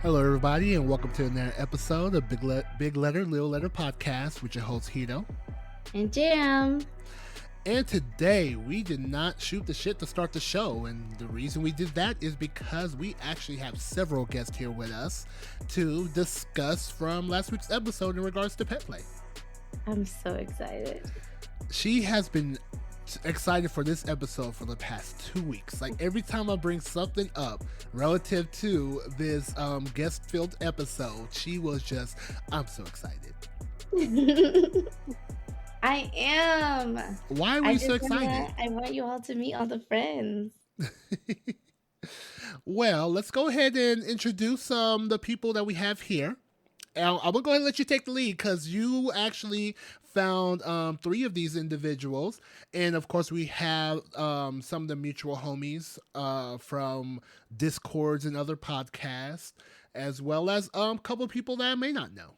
Hello, everybody, and welcome to another episode of Big Letter, Little Letter podcast with your host, Hedo. And Jam. And today, we did not shoot the shit to start the show. And the reason we did that is because we actually have several guests here with us to discuss from last week's episode in regards to pet play. I'm so excited. She has been excited for this episode for the past 2 weeks. Like every time I bring something up relative to this guest-filled episode, she was just, I'm so excited. I am. Why are you so excited? I want you all to meet all the friends. Well, let's go ahead and introduce the people that we have here. I'm going to go ahead and let you take the lead because you actually found 3 of these individuals. And, of course, we have some of the mutual homies from Discords and other podcasts, as well as a couple of people that I may not know.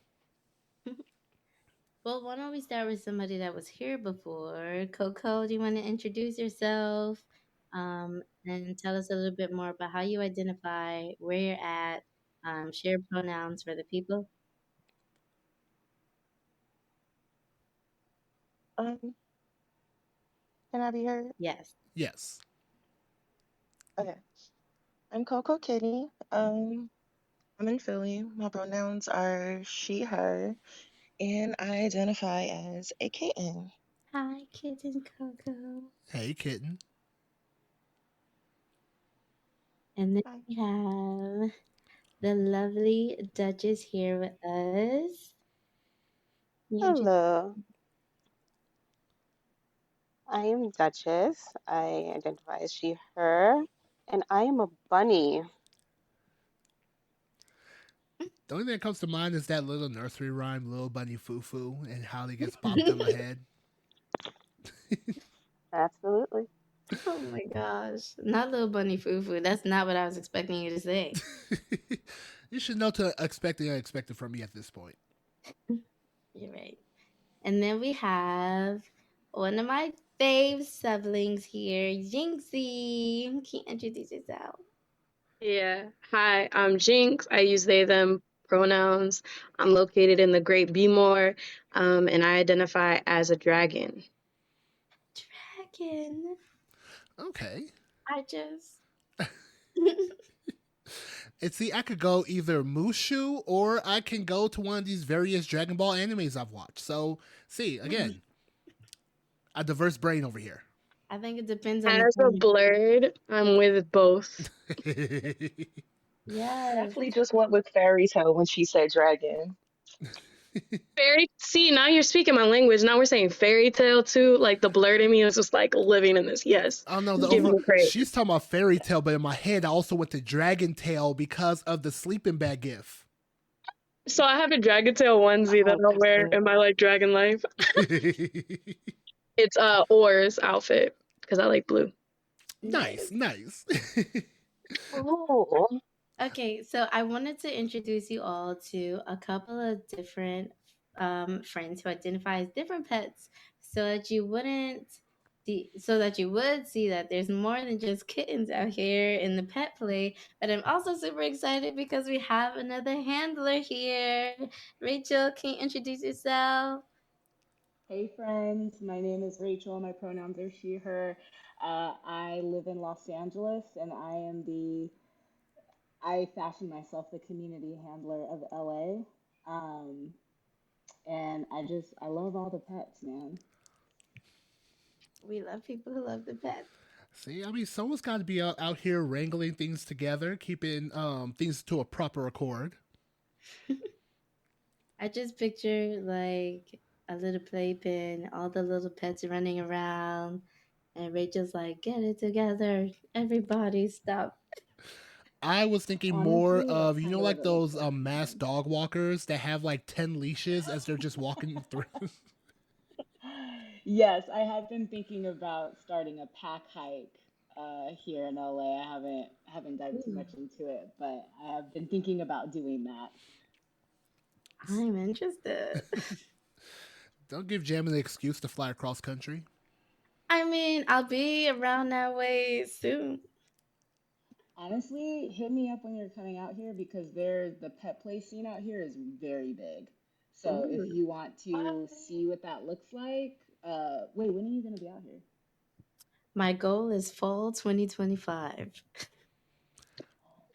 Well, why don't we start with somebody that was here before? Coco, do you want to introduce yourself and tell us a little bit more about how you identify, where you're at, share pronouns for the people? Can I be heard? Yes. Yes. Okay. I'm Coco Kitty. I'm in Philly. My pronouns are she, her, and I identify as a kitten. Hi, Kitten Coco. Hey, kitten. And then Hi. we have the lovely Duchess here with us. Hello. I am Duchess. I identify as she, her, and I am a bunny. The only thing that comes to mind is that little nursery rhyme, Little Bunny Foo Foo, and how he gets bopped on the head. Absolutely. Oh my gosh. Not Little Bunny Foo Foo. That's not what I was expecting you to say. You should know to expect the unexpected from me at this point. You're right. And then we have one of my fave siblings here, Jinxie. Can you introduce yourself? Yeah. Hi, I'm Jinx. I use they, them pronouns. I'm located in the Great Bmore, and I identify as a dragon. Dragon. Okay. I just... And see, I could go either Mushu or I can go to one of these various Dragon Ball animes I've watched. So, see, again, a diverse brain over here. I think it depends on As a blurred, I'm with both. Yeah. I actually just went with fairy tale when she said dragon. See, now you're speaking my language. Now we're saying fairy tale too. Like the blurred in me is just like living in this. Yes. Oh no, she's talking about fairy tale, but in my head I also went to dragon tail because of the sleeping bag gif. So I have a dragon tail onesie that I'll wear in my like dragon life. It's Or's outfit because I like blue. Nice. Oh. Okay, so I wanted to introduce you all to a couple of different friends who identify as different pets, so that you would see that there's more than just kittens out here in the pet play. But I'm also super excited because we have another handler here. Rachel, can you introduce yourself? Hey friends, my name is Rachel. My pronouns are she, her. I live in Los Angeles and I fashion myself the community handler of LA. And I love all the pets, man. We love people who love the pets. See, I mean, someone's got to be out here wrangling things together, keeping things to a proper accord. I just picture like a little playpen, all the little pets running around, and Rachel's like, "Get it together, everybody, stop." I was thinking Honestly, more that's of, kinda like what those it was mass dog walkers that have like 10 leashes as they're just walking through. Yes, I have been thinking about starting a pack hike here in LA. I haven't done too much into it, but I have been thinking about doing that. I'm interested. Don't give Jam an excuse to fly across country. I mean, I'll be around that way soon. Honestly, hit me up when you're coming out here because the pet play scene out here is very big. So if Ooh, you want to What? see what that looks like, wait, when are you gonna be out here? my goal is fall 2025.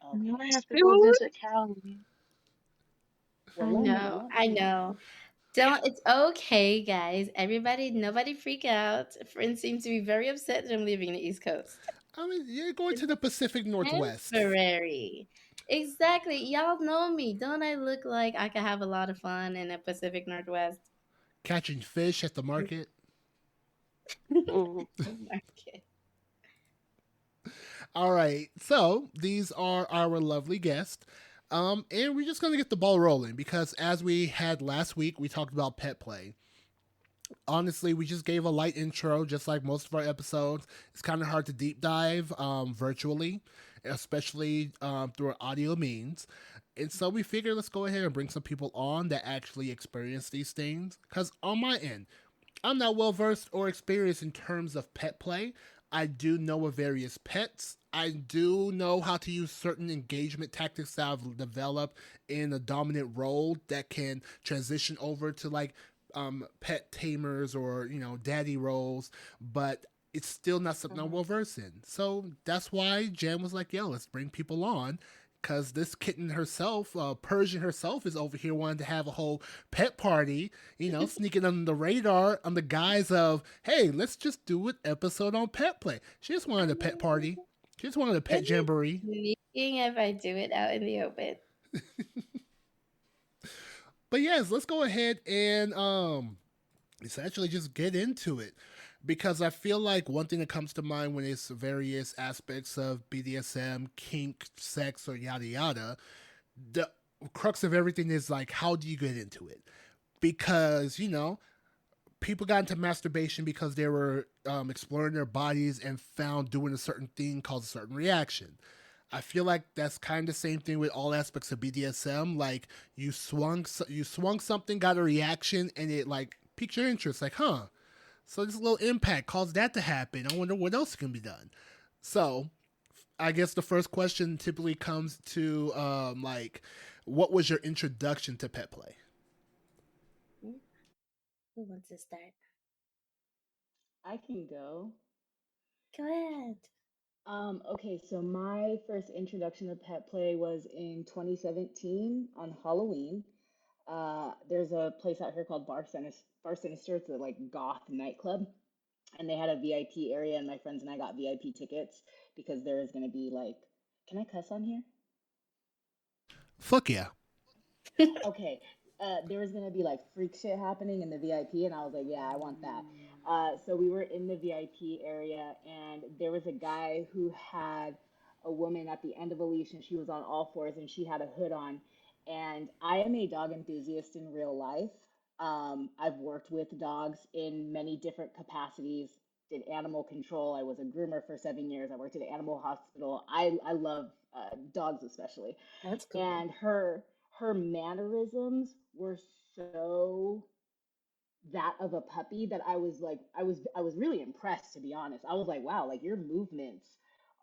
I'm Okay. gonna have to go Soon? visit Cali. Well, let I me know. know. Don't, it's okay, guys. Everybody, nobody freak out. Friends seem to be very upset that I'm leaving the East Coast. I mean, you're going It's to the Pacific Northwest, temporary. Exactly. Y'all know me. Don't I look like I could have a lot of fun in the Pacific Northwest? catching fish at the market. Mm. Market. All right, so these are our lovely guests. And we're just gonna get the ball rolling because as we had last week, we talked about pet play. Honestly, we just gave a light intro, just like most of our episodes. It's kind of hard to deep dive virtually, especially through audio means. And so we figured let's go ahead and bring some people on that actually experience these things. Because on my end, I'm not well versed or experienced in terms of pet play. I do know of various pets. I do know how to use certain engagement tactics that I've developed in a dominant role that can transition over to like pet tamers or daddy roles, but it's still not something I'm well Mhm. versed in. So that's why Jan was like, "Yo, let's bring people on." Because this kitten herself, Persian herself, is over here wanting to have a whole pet party, sneaking under the radar on the guise of, hey, let's just do an episode on pet play. She just wanted a pet party. She just wanted a pet Is it jamboree. sneaking if I do it out in the open? But yes, let's go ahead and essentially just get into it. Because I feel like one thing that comes to mind when it's various aspects of BDSM, kink, sex, or yada yada, the crux of everything is like, how do you get into it? Because, people got into masturbation because they were exploring their bodies and found doing a certain thing caused a certain reaction. I feel like that's kind of the same thing with all aspects of BDSM. Like you swung something, got a reaction, and it like piqued your interest. Like, huh? So this little impact caused that to happen. I wonder what else can be done. So I guess the first question typically comes to like, what was your introduction to pet play? Hmm? Who wants to start? I can go. Go ahead. Okay, so my first introduction to pet play was in 2017 on Halloween. There's a place out here called Bar Sinister. It's a like goth nightclub, and they had a VIP area, and my friends and I got VIP tickets because there is going to be like, can I cuss on here? Fuck yeah. Okay, there was gonna be like freak shit happening in the VIP, and I was like, yeah, I want that. So we were in the VIP area, and there was a guy who had a woman at the end of a leash, and she was on all fours, and she had a hood on. And I am a dog enthusiast in real life. I've worked with dogs in many different capacities. Did animal control. I was a groomer for 7 years. I worked at an animal hospital. I love dogs especially, That's cool. and her mannerisms were so that of a puppy that I was like I was really impressed, to be honest. I was like, wow, like your movements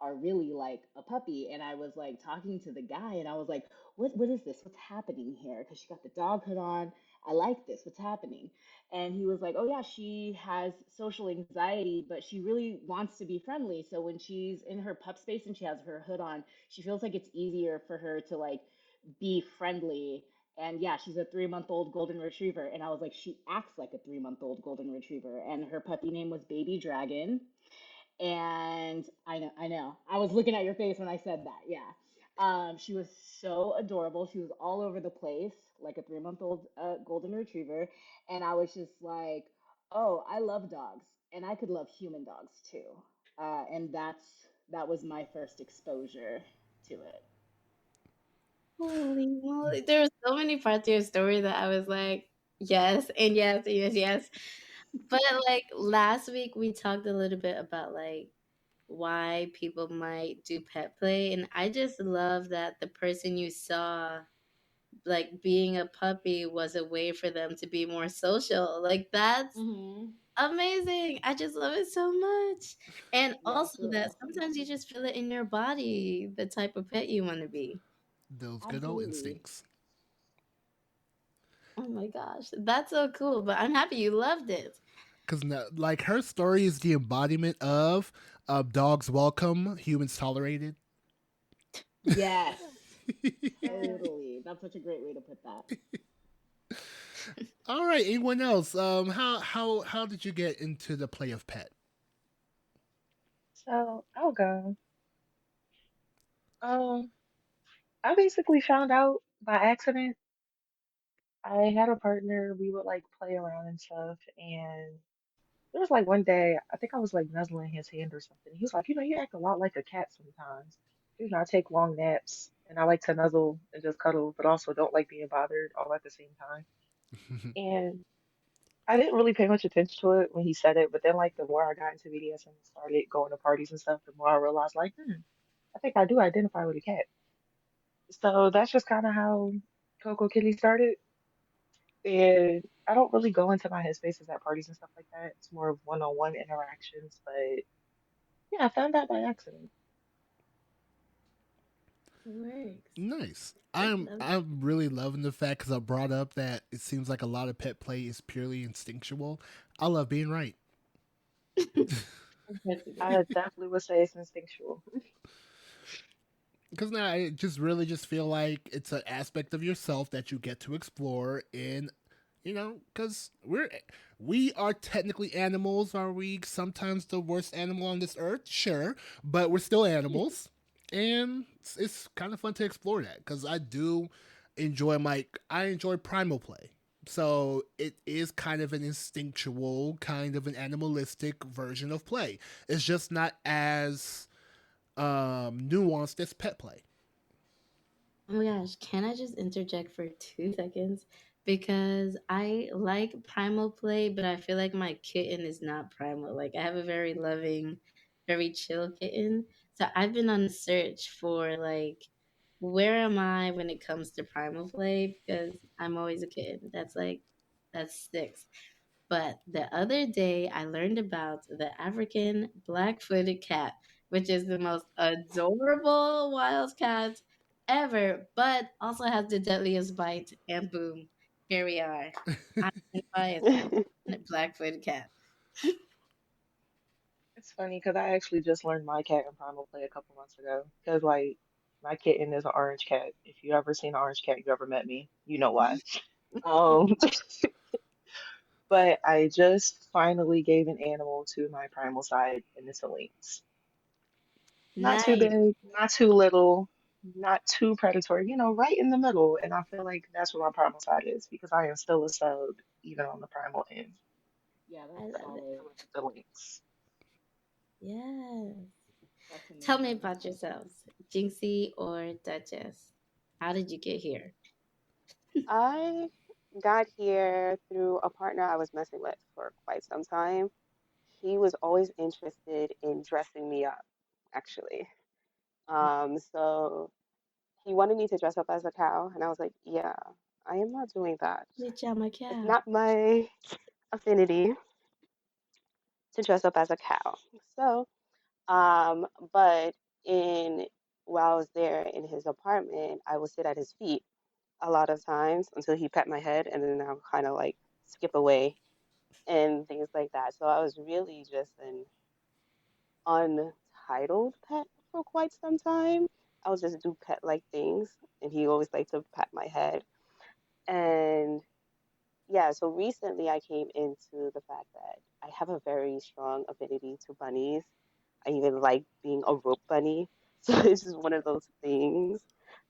are really like a puppy. And I was like talking to the guy, and I was like, what is this? What's happening here? Because she got the dog hood on. I like this. What's happening? And he was like, oh yeah, she has social anxiety, but she really wants to be friendly. So when she's in her pup space and she has her hood on, she feels like it's easier for her to like be friendly. And yeah, she's a 3 month old golden retriever. And I was like, she acts like a 3 month old golden retriever. And her puppy name was Baby Dragon. And I know. I was looking at your face when I said that. Yeah. She was so adorable. She was all over the place, like a 3 month old golden retriever. And I was just like, oh, I love dogs. And I could love human dogs too. And that was my first exposure to it. Holy moly. There were so many parts of your story that I was like, yes, and yes, and yes, yes. But like last week, we talked a little bit about like why people might do pet play. And I just love that the person you saw like being a puppy was a way for them to be more social. Like that's Hmm. Amazing. I just love it so much. And Yeah, it's also really that awesome. sometimes you just feel it in your body, the type of pet you want to be. Those good old Absolutely. instincts. Oh my gosh. That's so cool. But I'm happy you loved it. Because like her story is the embodiment of dogs welcome, humans tolerated. Yes, Yeah. totally. That's such a great way to put that. All right, anyone else? How did you get into the play of pet? So I'll go. Um, I basically found out by accident. I had a partner, we would like play around and stuff, and there was like one day, I think I was like nuzzling his hand or something. He was like, you act a lot like a cat sometimes. I take long naps and I like to nuzzle and just cuddle, but also don't like being bothered all at the same time. And I didn't really pay much attention to it when he said it, but then like the more I got into BDSM and started going to parties and stuff, the more I realized like, I think I do identify with a cat. So that's just kind of how Coco Kitty started. And I don't really go into my headspaces at parties and stuff like that. It's more of one-on-one interactions. But yeah, I found out by accident. Works. Nice. I I'm love I'm really loving the fact because I brought up that it seems like a lot of pet play is purely instinctual. I love being right. of course you do. I definitely would say it's instinctual. Because now I just really just feel like it's an aspect of yourself that you get to explore in, because we are technically animals. Are we sometimes the worst animal on this earth? Sure, but we're still animals, and it's kind of fun to explore that because I do enjoy I enjoy primal play. So it is kind of an instinctual, kind of an animalistic version of play. It's just not as nuanced as pet play. Oh my gosh, can I just interject for 2 seconds? Because I like primal play, but I feel like my kitten is not primal. Like I have a very loving, very chill kitten. So I've been on a search for like where am I when it comes to primal play? Because I'm always a kitten. That's six. But the other day, I learned about the African black-footed cat, which is the most adorable wild cat ever, but also has the deadliest bite. And boom, here we are. I identify as a black-footed cat. It's funny because I actually just learned my cat in primal play a couple months ago. Because like my kitten is an orange cat. If you ever seen an orange cat, you ever met me, you know why. Um, but I just finally gave an animal to my primal side, and it's a lynx. Not too Nice. big, not too little, not too predatory, right in the middle. And I feel like that's where my primal side is because I am still a sub, even on the primal end. Yeah, I that's love it. solid. I like the lynx. Yes. That's Tell me amazing. about yourselves, Jinxie or Duchess. How did you get here? I got here through a partner I was messing with for quite some time. He was always interested in dressing me up, actually. So he wanted me to dress up as a cow, and I was like, yeah, I am not doing that. Bitch, I'm a It's cow. not my affinity to dress up as a cow. So, but in while I was there in his apartment, I would sit at his feet a lot of times until he pet my head, and then I'll kind of like skip away and things like that. So I was really just an untitled pet for quite some time. I would just do pet like things, and he always liked to pat my head. And yeah, so recently I came into the fact that I have a very strong affinity to bunnies. I even like being a rope bunny. So it's just one of those things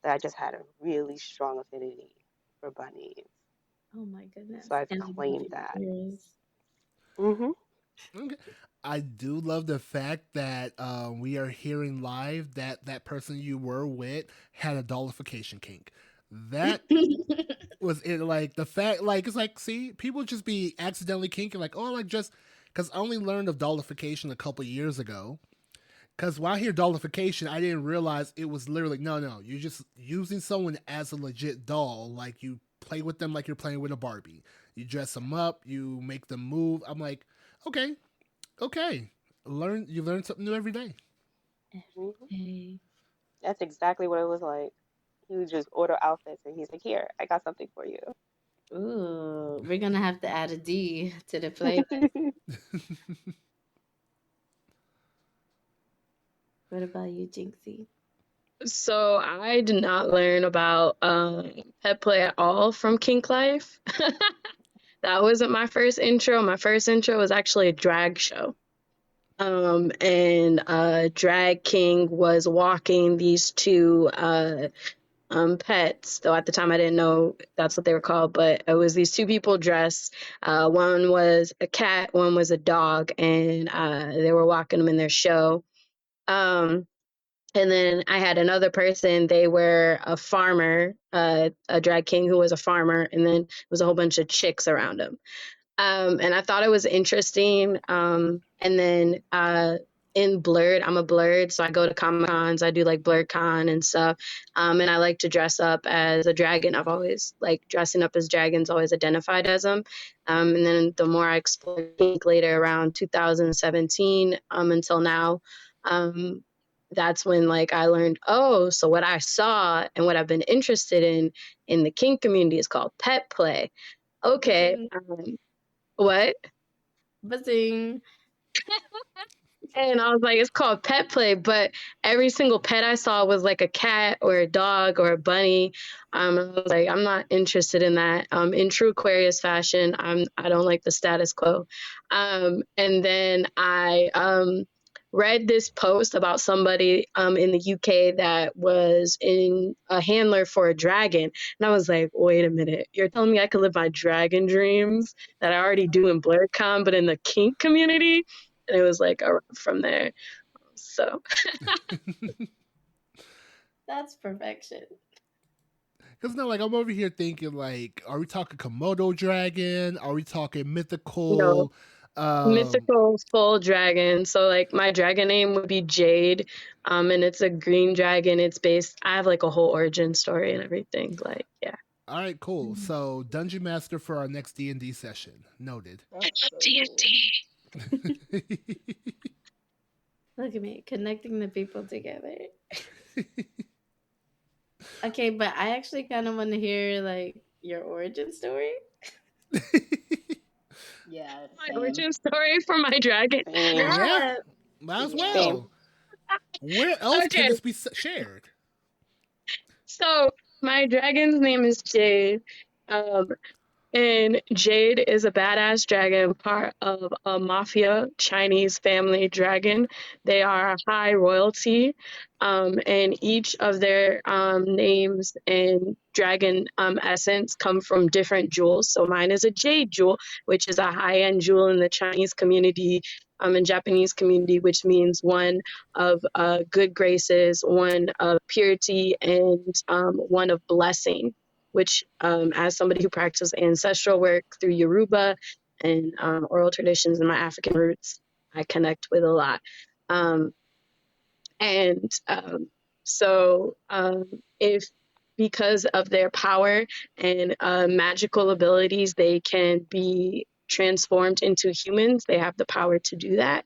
that I just had a really strong affinity for bunnies. Oh my So goodness. I've And the claimed that. pictures. Hmm. Okay. I do love the fact that we are hearing live that that person you were with had a dollification kink. That was it. Like the fact, like it's like, see, people just be accidentally kinking, like, oh, like just because I only learned of dollification a couple years ago. Because when I hear dollification, I didn't realize it was literally no. You're just using someone as a legit doll. Like you play with them like you're playing with a Barbie. You dress them up, you make them move. I'm like, Okay. Okay. You learn something new every day. Mhm. Hey. That's exactly what it was like. He would just order outfits and he's like, "Here, I got something for you." Ooh, we're gonna have to add a D to the playlist. What about you, Jinxie? So I did not learn about pet play at all from Kink Life. That wasn't my first intro. My first intro was actually a drag show. And Drag King was walking these two pets. Though at the time I didn't know that's what they were called, but it was these two people dressed. One was a cat, one was a dog, and they were walking them in their show. Um, and then I had another person, they were a farmer, a drag king who was a farmer, and then it was a whole bunch of chicks around him. And I thought it was interesting. And then in Blurred, I'm a Blurred, so I go to Comic Cons, I do like Blurred Con and stuff. And I like to dress up as a dragon. I've always like dressing up as dragons, always identified as them. And then the more I explored Pink later around 2017 until now, that's when like I learned, oh, so what I saw and what I've been interested in the kink community is called pet play. Okay. What? Buzzing. And I was like, it's called pet play, but every single pet I saw was like a cat or a dog or a bunny. I was like, I'm not interested in that. In true Aquarius fashion, I don't like the status quo. And then I read this post about somebody in the UK that was in a handler for a dragon, and I was like, wait a minute, you're telling me I could live my dragon dreams that I already do in BlurCon, but in the kink community? And it was like from there. So That's perfection. Because no, like I'm over here thinking, like, are we talking Komodo dragon? Are we talking no, mythical? mythical full dragon. So like my dragon name would be Jade, and it's a green dragon. It's based. I have like a whole origin story and everything. Like yeah. All right, cool. So Dungeon Master for our next D&D session. Noted. That's so D&D. cool. Look at me connecting the people together. Okay, but I actually kind of want to hear like your origin story. Yeah, My same. origin story for my dragon. Same. Yeah, might as well. Same. Where else Okay. can this be shared? So my dragon's name is Jade. And Jade is a badass dragon, part of a mafia Chinese family dragon. They are high royalty, and each of their names and dragon essence come from different jewels. So mine is a jade jewel, which is a high-end jewel in the Chinese community, and Japanese community, which means one of good graces, one of purity, and one of blessing, which as somebody who practices ancestral work through Yoruba and oral traditions and my African roots, I connect with a lot. So if because of their power and magical abilities, they can be transformed into humans. They have the power to do that.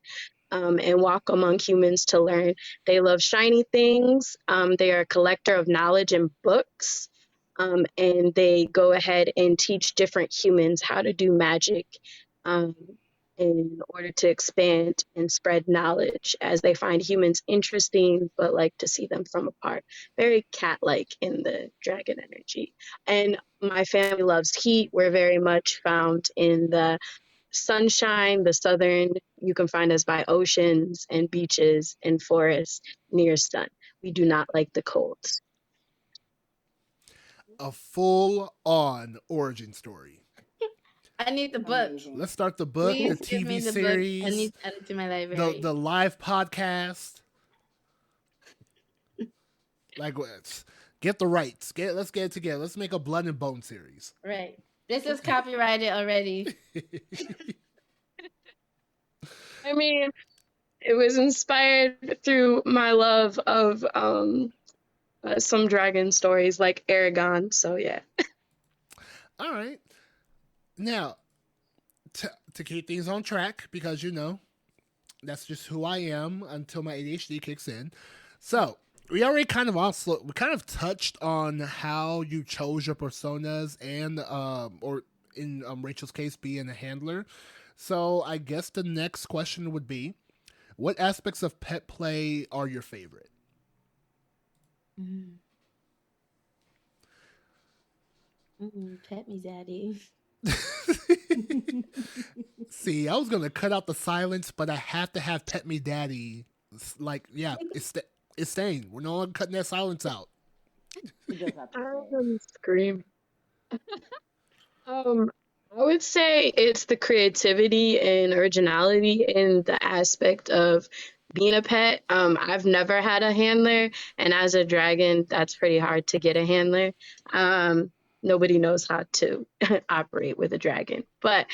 And walk among humans to learn. They love shiny things. They are a collector of knowledge and books. And they go ahead and teach different humans how to do magic in order to expand and spread knowledge as they find humans interesting but like to see them from apart. Very cat-like in the dragon energy. And my family loves heat. We're very much found in the sunshine, the southern. You can find us by oceans and beaches and forests near sun. We do not like the cold. A full-on origin story. I need the book. Amazing. Let's start the book, Please the give me TV the series, book. I need to add it to my library. the live podcast. Like, let's get the rights. Let's get it together. Let's make a Blood and Bone series. Right. This is copyrighted already. I mean, it was inspired through my love of some dragon stories like Aragon. So yeah. All right. Now, to keep things on track because that's just who I am until my ADHD kicks in. So we kind of touched on how you chose your personas and or in Rachel's case being a handler. So I guess the next question would be, what aspects of pet play are your favorite? Mm, pet me, daddy. See, I was gonna cut out the silence, but I have to have pet me daddy. Like, yeah, it's staying. We're no longer cutting that silence out. You just have to say it. Scream. Um, I would say it's the creativity and originality in the aspect of being a pet. I've never had a handler, and as a dragon, that's pretty hard to get a handler. Um, Nobody knows how to operate with a dragon, but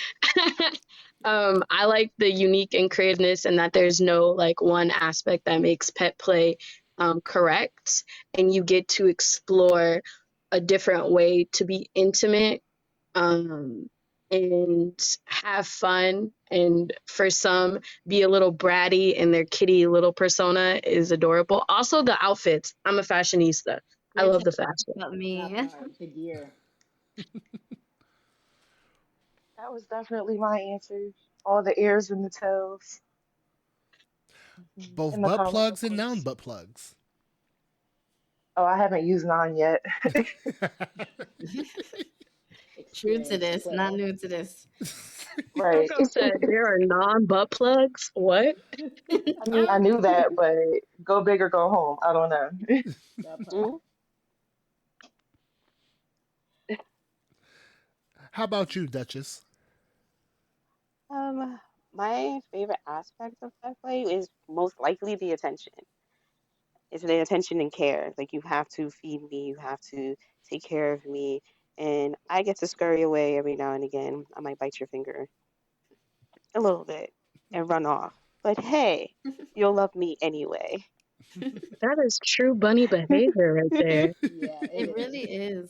I like the unique and creativeness, and that there's no like one aspect that makes pet play correct, and you get to explore a different way to be intimate um, and have fun. And for some, be a little bratty, and their kitty little persona is adorable. Also, the outfits. I'm a fashionista. I You're love talking the fashion. about That me. part, the gear. That was definitely my answer. All the ears and the tails Both and the butt colors, of plugs and non course. butt plugs. Oh, I haven't used none yet. True to Experienced this, not player. new to this. Right. Coco said there are non-butt plugs. What? I mean, I knew that, but go big or go home. I don't know. That part. Mm. How about you, Duchess? Um, my favorite aspect of pet play is most likely the attention. It's the attention and care. Like you have to feed me, you have to take care of me, and I get to scurry away every now and again. I might bite your finger a little bit and run off. But hey, you'll love me anyway. That is true bunny behavior right there. Yeah, it It is. really is.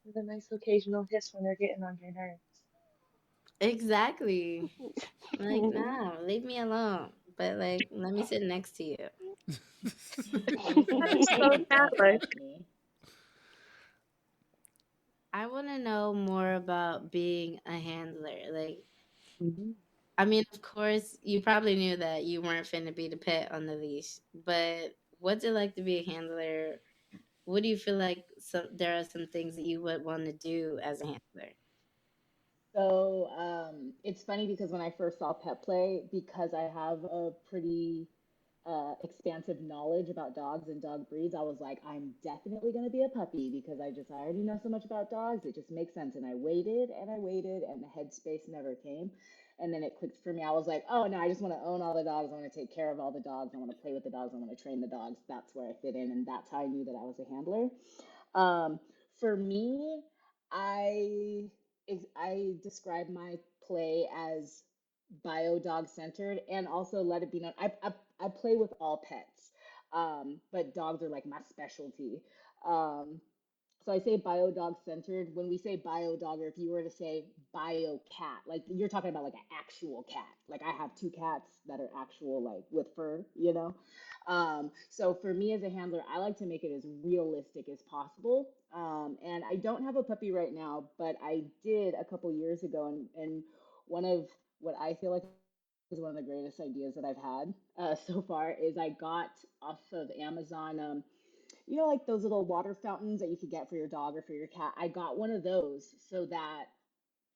With a nice occasional hiss when they're getting on your nerves. Exactly. Like, nah, leave me alone. But like, let me sit next to you. Anything That's but so pee. Don't cat-like. touch me. I want to know more about being a handler. Like, Mhm. I mean, of course, you probably knew that you weren't finna be the pet on the leash, but what's it like to be a handler? What do you feel like there are some things that you would want to do as a handler? So it's funny because when I first saw Pet Play, because I have a pretty expansive knowledge about dogs and dog breeds, I was like, I'm definitely going to be a puppy because I already know so much about dogs. It just makes sense. And I waited and I waited, and the headspace never came. And then it clicked for me. I was like, oh no, I just want to own all the dogs. I want to take care of all the dogs. I want to play with the dogs. I want to train the dogs. That's where I fit in. And that's how I knew that I was a handler. Um, for me, I I describe my play as bio dog centered, and also let it be known I play with all pets, but dogs are like my specialty. Um, so I say bio dog centered. When we say bio dog, or if you were to say bio cat, like you're talking about like an actual cat. Like I have two cats that are actual, like with fur, you know? So for me as a handler, I like to make it as realistic as possible. And I don't have a puppy right now, but I did a couple years ago. And one of what I feel like is one of the greatest ideas that I've had so far is I got off of Amazon. You know, like those little water fountains that you could get for your dog or for your cat. I got one of those so that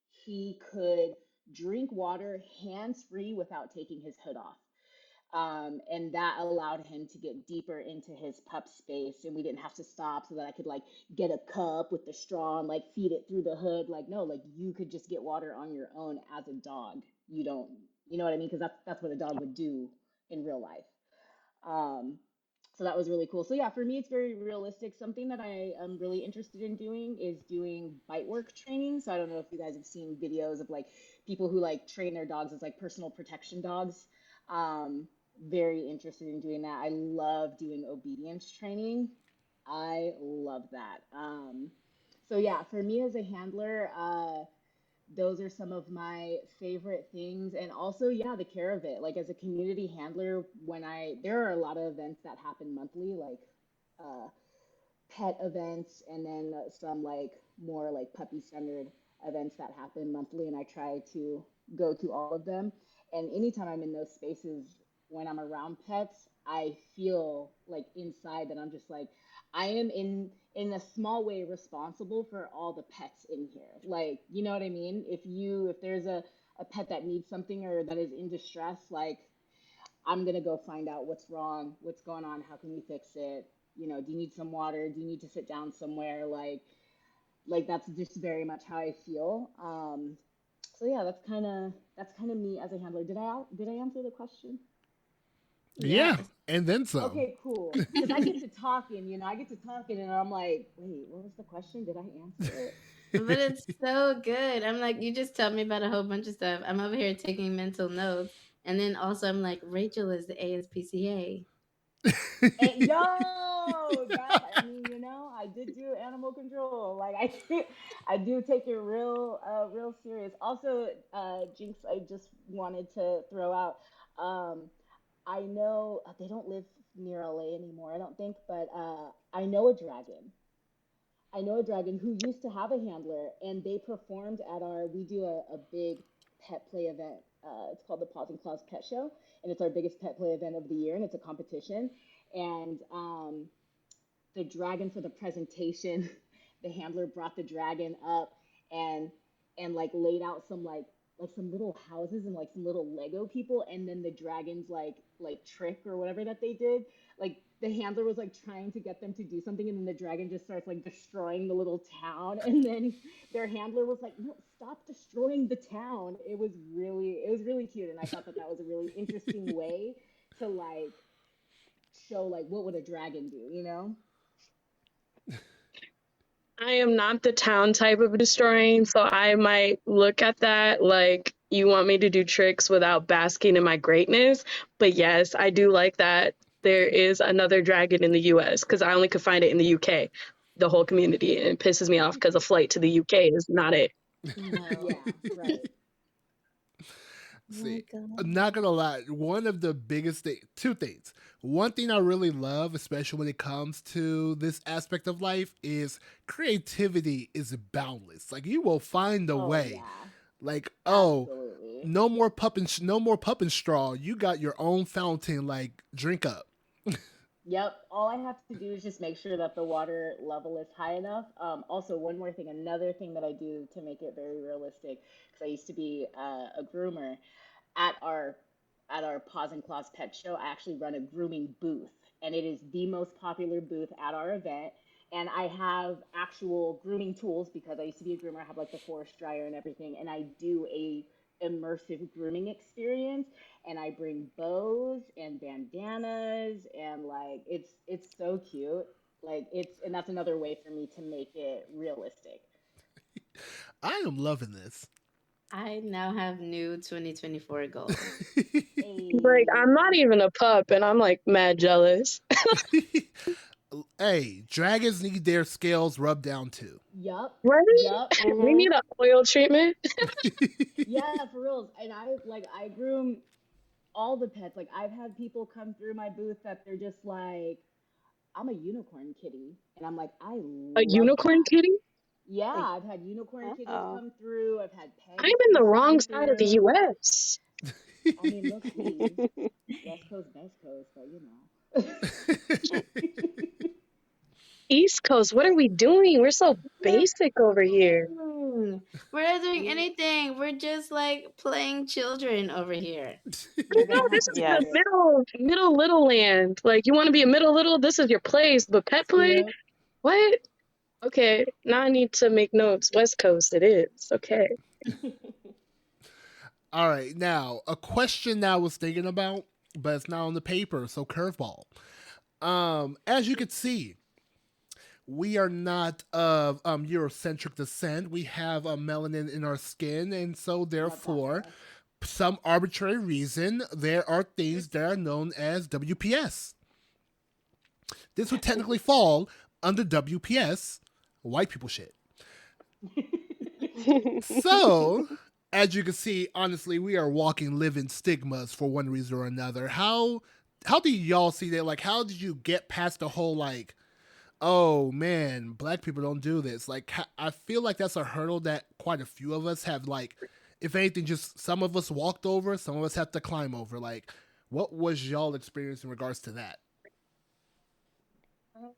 he could drink water hands free without taking his hood off. And that allowed him to get deeper into his pup space, and we didn't have to stop so that I could like get a cup with the straw and like feed it through the hood. Like no, like you could just get water on your own as a dog. You don't, you know what I mean? Because that's what a dog would do in real life. Um, so that was really cool. So yeah, for me, it's very realistic. Something that I am really interested in doing is doing bite work training. So I don't know if you guys have seen videos of like people who like train their dogs as like personal protection dogs. Very interested in doing that. I love doing obedience training. I love that. So yeah, for me as a handler, those are some of my favorite things. And also, yeah, the care of it. Like as a community handler, there are a lot of events that happen monthly, like uh, pet events, and then some like more like puppy centered events that happen monthly, and I try to go to all of them. And anytime I'm in those spaces, when I'm around pets, I feel like inside that I'm just like I am in a small way responsible for all the pets in here. Like, you know what I mean? If there's a pet that needs something or that is in distress, like I'm gonna go find out what's wrong, what's going on, how can we fix it? You know, do you need some water? Do you need to sit down somewhere? Like that's just very much how I feel. So yeah, that's kind of me as a handler. Did I answer the question? Yeah, Yes. and then some. Okay, cool. Because I get to talking, I get to talking, and I'm like, wait, what was the question? Did I answer it? But it's so good. I'm like, you just tell me about a whole bunch of stuff. I'm over here taking mental notes. And then also, I'm like, Rachel is the ASPCA. And yo, that I mean, I did do animal control. Like I do take it real serious. Also, Jinx, I just wanted to throw out. Um, I know they don't live near LA anymore, I don't think, but I know a dragon. I know a dragon who used to have a handler, and they performed at we do a big pet play event. It's called the Paws and Claws Pet Show, and it's our biggest pet play event of the year, and it's a competition. And the dragon for the presentation, the handler brought the dragon up and like laid out some some little houses and like some little Lego people, and then the dragon's like trick or whatever that they did, like the handler was like trying to get them to do something, and then the dragon just starts like destroying the little town, and then their handler was like, no, stop destroying the town. It was really cute, and I thought that that was a really interesting way to like show like what would a dragon do. I am not the town type of destroying, so I might look at that like you want me to do tricks without basking in my greatness. But yes, I do like that there is another dragon in the US because I only could find it in the UK, the whole community. And it pisses me off because a flight to the UK is not it. No. Yeah, right. Oh my See, I'm God. not gonna lie. One of the biggest thing, two things. One thing I really love, especially when it comes to this aspect of life, is creativity is boundless. Like you will find a Oh way. yeah, Like, oh, absolutely. no more pup and straw. You got your own fountain. Like, drink up. Yep. All I have to do is just make sure that the water level is high enough. Also, one more thing, another thing that I do to make it very realistic, because I used to be a groomer at our Paws and Claws Pet Show. I actually run a grooming booth, and it is the most popular booth at our event. And I have actual grooming tools because I used to be a groomer. I have like the forest dryer and everything, and I do a immersive grooming experience. And I bring bows and bandanas, and like it's so cute. Like and that's another way for me to make it realistic. I am loving this. I now have new 2024 goals. Like, I'm not A even a pup, and I'm like mad jealous. Hey, dragons need their scales rubbed down too. Yup, Right? yup. We Mm-hmm. need an oil treatment. Yeah, for reals. And I groom all the pets. Like I've had people come through my booth that they're just like, I'm a unicorn kitty. And I'm like, I A love unicorn that. kitty? Yeah, Like, I've had unicorn kitties oh. come through. I've had I'm peg in the fish wrong come side of the through. US. I mean, look, see, West Coast, best coast, but East Coast, what are we doing? We're so We're basic over here. playing. We're not doing we anything. We're just like playing children over here. You we're know, gonna have this to is get the Yes. it. middle little land. Like, you want to be a middle little? This is your place. But pet play? Yep. What? Okay, now I need to make notes. West Coast, it is. Okay. All right, now a question that I was thinking about, but it's not on the paper, so curveball. As you can see, we are not of Eurocentric descent. We have melanin in our skin, and so Love that for therefore, us. some arbitrary reason, there are things that are known as WPS. This would technically fall under WPS, white people shit. So, as you can see, honestly, we are walking living stigmas for one reason or another. How do y'all see that? Like, how did you get past the whole like, oh man, black people don't do this? Like, I feel like that's a hurdle that quite a few of us have. Like, if anything, just some of us walked over, some of us have to climb over. Like, what was y'all experience in regards to that? Um,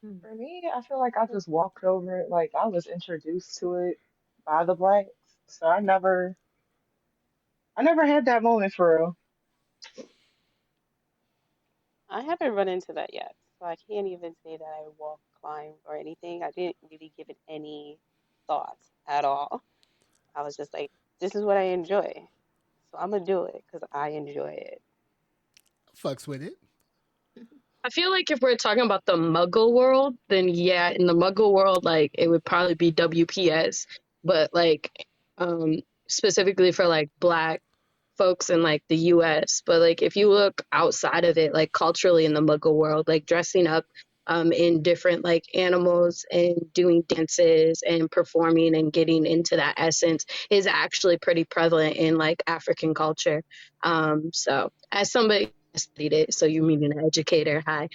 Hmm. For me, I feel like I just walked over it. Like I was introduced to it by the blacks, so I never had that moment for real. I haven't run into that yet, so I can't even say that I walked, climbed, or anything. I didn't really give it any thought at all. I was just like, this is what I enjoy, so I'm gonna do it because I enjoy it. Fucks with it. I feel like if we're talking about the Muggle world, then yeah, in the Muggle world, like it would probably be WPS. But like, specifically for like Black folks in like the US. But like if you look outside of it, like culturally in the Muggle world, like dressing up in different like animals and doing dances and performing and getting into that essence is actually pretty prevalent in like African culture. So as somebody who studied it, so you mean an educator, hi.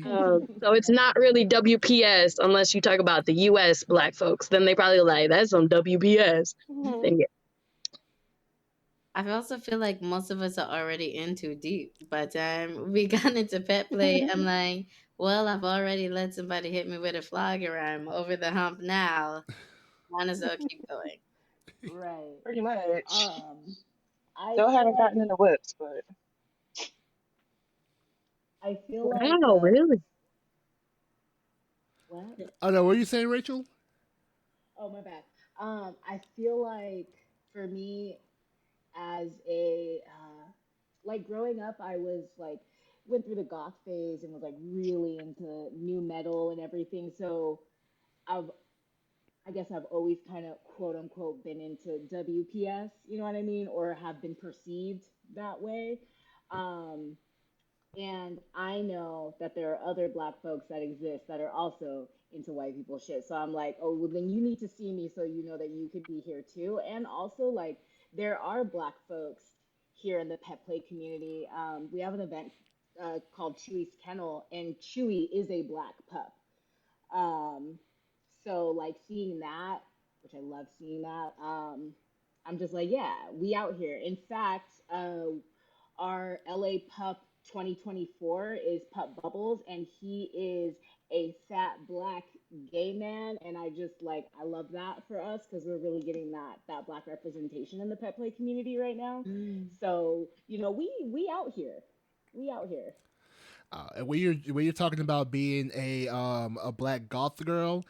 So it's not really WPS unless you talk about the US Black folks. Then they probably like, that's some WPS. Mhm. Then yeah. I also feel like most of us are already in too deep. By the time we got into pet play, I'm like, well, I've already let somebody hit me with a flogger. I'm over the hump now. Might as well keep going. Right. Pretty much. I Still feel haven't like gotten in the whips, but I feel like Wow, really? what? Oh no, what were you saying, Rachel? Oh, my bad. I feel like for me, as a like growing up, I was like went through the goth phase and was like really into new metal and everything. So I've I guess I've always kind of quote unquote been into WPS, you know what I mean, or have been perceived that way. Um, and I know that there are other black folks that exist that are also into white people shit. So I'm like, oh, well, then you need to see me so you know that you could be here too. And also, like, there are black folks here in the pet play community. We have an event called Chewy's Kennel, and Chewy is a black pup. Um, so like seeing that, which I love seeing that, I'm just like, yeah, we out here. In fact, our LA Pup 2024 is Pup Bubbles, and he is a fat black gay man, and I just like I love that for us because we're really getting that black representation in the pet play community right now. Mm. So we out here, we out here. And when you're talking about being a black goth girl,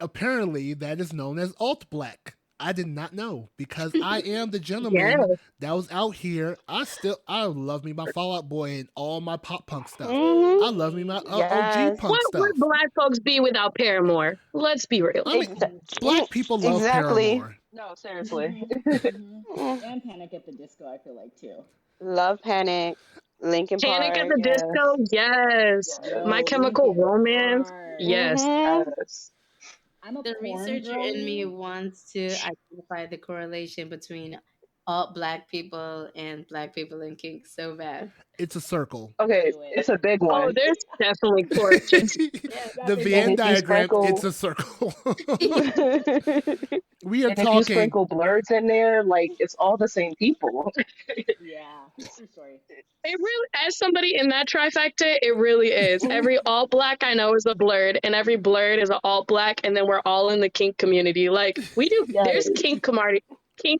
apparently that is known as alt black. I did not know because I am the Yeah. gentleman that was out here. I love me my Fallout Boy and all my pop punk stuff. Mhm. I love me my OG yes. punk What would stuff. Black folks be without Paramore? Let's be real. I mean, Exa- black people love exactly. Paramore. No, seriously. Hmm. Hmm. Mm. And Panic at the Disco, I feel like too. Love Panic, Linkin Panic at Park. the Yes. Disco, yes. My Yo, Yes. Chemical Lincoln Romance, Park. yes. Mhm. Yes. I'm a The corn researcher in me girly. wants to identify the correlation between all black people and black people in kink so bad. It's a circle. Okay, Do it. it's a big Oh, one. there's definitely correlations. Yeah. The That's a And Venn if yes. you diagram, it's sprinkle a circle. Mhm. We are and if you talking. sprinkle blurs in there, like it's all the same people. Yeah, true story. It really, as somebody in that trifecta, it really is. Every all black I know is a blurred, and every blurred is an all black, and then we're all in the kink community. Like we do, there's Yes. kink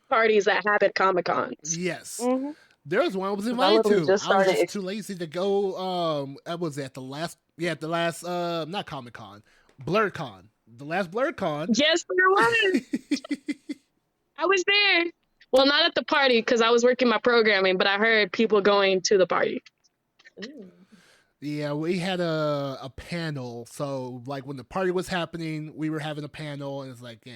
parties that happen at Comic Cons. Yes. Mhm. There's one I was Because I invited literally to. just I was started. just too lazy to go. I was at the last, at the last, not Comic Con, BlurCon. The last BlurCon. Yes, there was. I was there. Well, not at the party because I was working my programming, but I heard people going to the party. Ooh. Yeah, we had a panel. So like when the party was happening, we were having a panel, and it's like, yeah,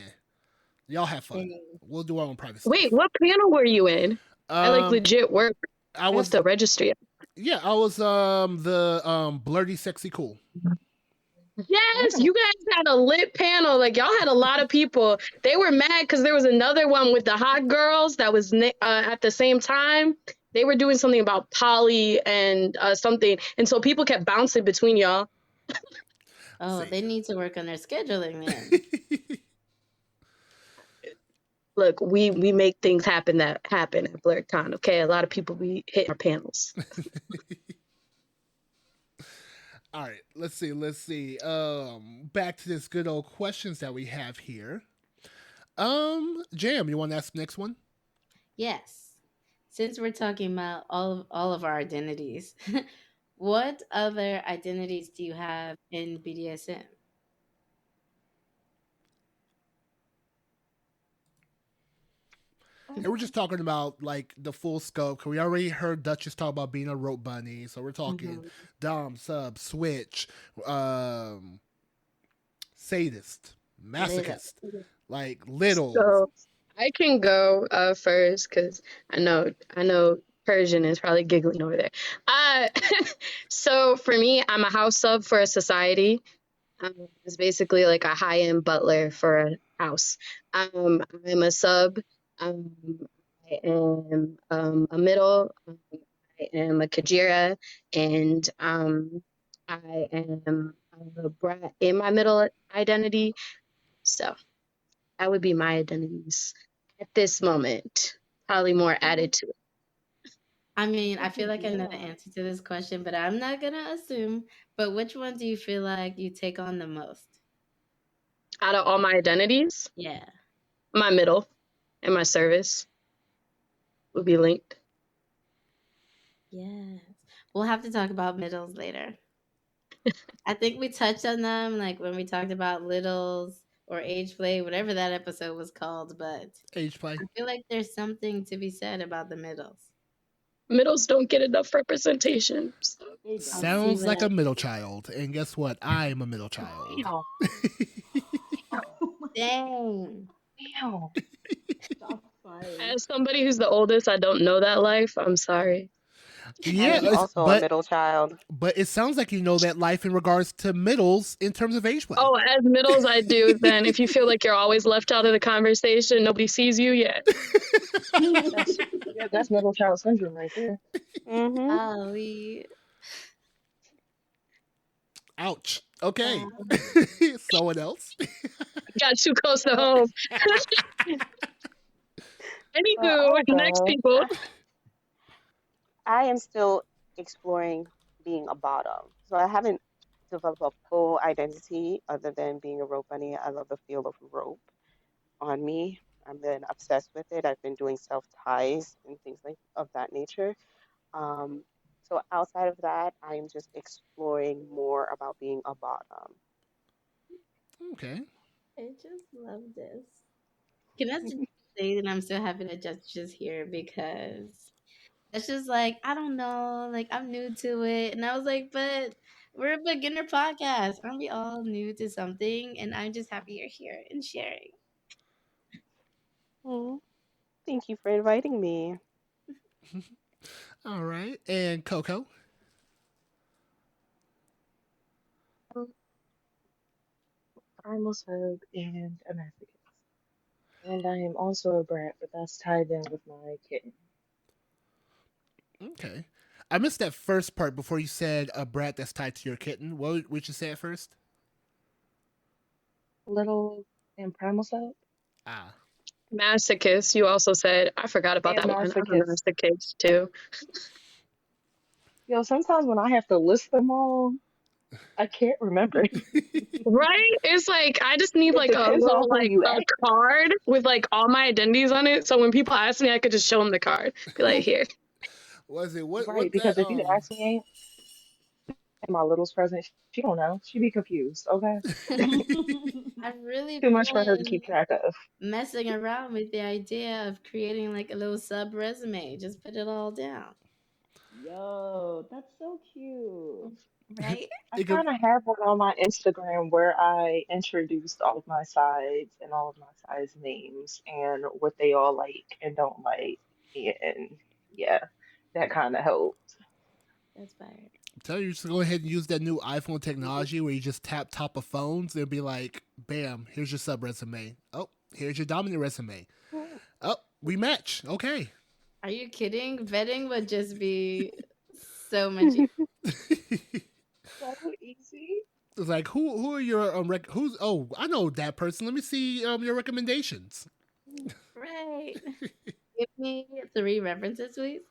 y'all have fun. Dang. We'll do our own private stuff. Wait, what panel were you in? I like Um, legit work. I I have was, to register. yeah, I was the blurty, sexy, cool. Yes, you guys had a lit panel. Like y'all had a lot of people. They were mad because there was another one with the hot girls that was at the same time. They were doing something about poly and something, and so people kept bouncing between y'all. Oh, See. they need to work on their scheduling then. Look, we make things happen that happen at BlurredCon. Okay, a lot of people we hit our panels. All right, let's see. Let's see. Back to this good old questions that we have here. Jam, you want to ask the next one? Yes. Since we're talking about all of our identities, what other identities do you have in BDSM? And we're just talking about like the full scope. Cause we already heard Duchess talk about being a rope bunny, so we're talking Mhm. dom, sub, switch, um, sadist, Little. masochist, like littles. So I can go first because I know Persian is probably giggling over there. Uh, so for me, I'm a house sub for a society. It's basically like a high-end butler for a house. I'm a sub. Um, I am a middle. I am a Kajira, and I am a brat in my middle identity. So that would be my identities at this moment. Probably more added to it. I mean, I Look feel at like I know the that. answer to this question, but I'm not gonna assume. But which one do you feel like you take on the most? Out of all my identities, Yeah. my middle and my service would be linked. Yes. We'll have to talk about middles later. I think we touched on them like when we talked about littles or age play, whatever that episode was called, but Age play. I feel like there's something to be said about the middles. Middles don't get enough representation. So. They I'll don't. see Sounds like a what. middle child. And guess what? I'm a middle child. Meow, Oh my Dang. meow. shots fired. As somebody who's the oldest, I don't know that life. I'm sorry. I Yeah, am also a middle child. but it sounds like you know that life in regards to middles in terms of age play. Oh, as middles, I do. Then if you feel like you're always left out of the conversation, nobody sees you yet. That's yeah, that's middle child syndrome right there. Mm-hmm. We Ouch. Okay. wow. Someone else. Got too close to So, home. so Anywho, I'll next go. people. I am still exploring being a bottom. So I haven't developed a full identity other than being a rope bunny. I love the feel of rope on me. I've been obsessed with it. I've been doing self ties and things like of that nature. Um, so outside of that, I am just exploring more about being a bottom. Okay. I just love this. Can I just say that I'm so happy that Judge is here because that's just like, I don't know, like I'm new to it. And I was like, but we're a beginner podcast. Aren't we all new to something? And I'm just happy you're here and sharing. Mm, thank you for inviting me. All right. And Coco. I'm a sub and a masochist. And I am also a brat, but that's tied in with my kitten. Okay. I missed that first part before you said a brat that's tied to your kitten. What would you say at first? Little and primal sub Ah. Masochist, you also said. I forgot about and that one. I'm a masochist. masochist too. Yo, sometimes when I have to list them all, I can't remember. Right? It's like I just need It like a depends on little who like you a ask. card with like all my identities on it. So when people ask me, I could just show them the card. Be like, here. Was it Right, what because that if you ask me, ain't my little's present, she don't know. She be confused, okay? I've really Too much for her to been keep track of. messing around with the idea of creating like a little sub resume. Just put it all down, Yo, that's so cute. right? I it could kind of have one on my Instagram where I introduced all of my sides and all of my sides names and what they all like and don't like. And yeah, that kind of helped. That's fire. Tell you just go ahead and use that new iPhone technology where you just tap top of phones. They'll be like, bam, here's your sub resume. Oh, here's your dominant resume. Oh, we match. Okay. Are you kidding? Vetting would just be so much easier. So easy. It's like who are your who's oh I know that person. Let me see your recommendations. Right. Give me 3 references, please.